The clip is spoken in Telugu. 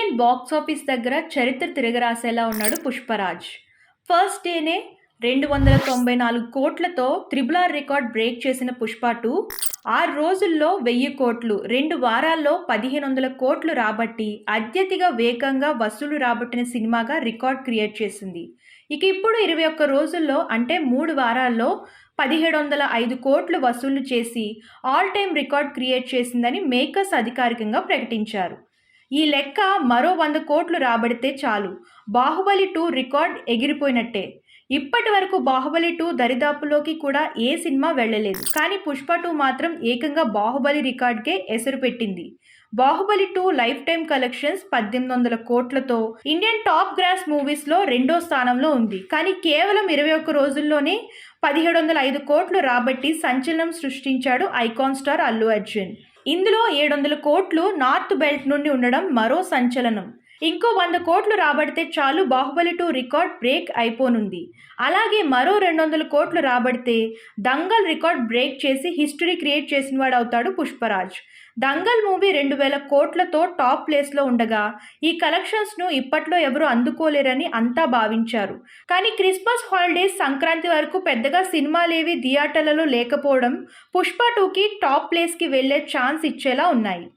ఇండియన్ బాక్స్ ఆఫీస్ దగ్గర చరిత్ర తిరగరాసేలా ఉన్నాడు పుష్పరాజ్. ఫస్ట్ డేనే 294 కోట్లతో త్రిబుల్ రికార్డ్ బ్రేక్ చేసిన పుష్ప 2 6 రోజుల్లో 1000 కోట్లు, 2 వారాల్లో 1500 కోట్లు రాబట్టి అత్యధిక వేగంగా వసూలు రాబట్టిన సినిమాగా రికార్డ్ క్రియేట్ చేసింది. ఇక ఇప్పుడు 21 రోజుల్లో అంటే 3 వారాల్లో 1705 కోట్లు వసూలు చేసి ఆల్ టైమ్ రికార్డ్ క్రియేట్ చేసిందని మేకర్స్ అధికారికంగా ప్రకటించారు. ఈ లెక్క మరో 100 కోట్లు రాబడితే చాలు బాహుబలి 2 రికార్డ్ ఎగిరిపోయినట్టే. ఇప్పటి వరకు బాహుబలి 2 దరిదాపులోకి కూడా ఏ సినిమా వెళ్ళలేదు. కానీ పుష్ప 2 మాత్రం ఏకంగా బాహుబలి రికార్డ్కే ఎసరు పెట్టింది. బాహుబలి 2 లైఫ్ టైమ్ కలెక్షన్స్ 1800 కోట్లతో ఇండియన్ టాప్ గ్రాస్ మూవీస్లో 2వ స్థానంలో ఉంది. కానీ కేవలం 21 రోజుల్లోనే 1705 కోట్లు రాబట్టి సంచలనం సృష్టించాడు ఐకాన్ స్టార్ అల్లు అర్జున్. ఇందులో 700 కోట్లు నార్త్ బెల్ట్ నుండి ఉండడం మరో సంచలనం. ఇంకో 100 కోట్లు రాబడితే చాలు బాహుబలి 2 రికార్డ్ బ్రేక్ అయిపోనుంది. అలాగే మరో 200 కోట్లు రాబడితే దంగల్ రికార్డ్ బ్రేక్ చేసి హిస్టరీ క్రియేట్ చేసినవాడు అవుతాడు పుష్పరాజ్. దంగల్ మూవీ 2000 కోట్లతో టాప్ ప్లేస్లో ఉండగా ఈ కలెక్షన్స్ను ఇప్పట్లో ఎవరు అందుకోలేరని అంతా భావించారు. కానీ క్రిస్మస్ హాలిడేస్, సంక్రాంతి వరకు పెద్దగా సినిమాలేవి థియేటర్లలో లేకపోవడం పుష్ప 2కి టాప్ ప్లేస్కి వెళ్లే ఛాన్స్ ఇచ్చేలా ఉన్నాయి.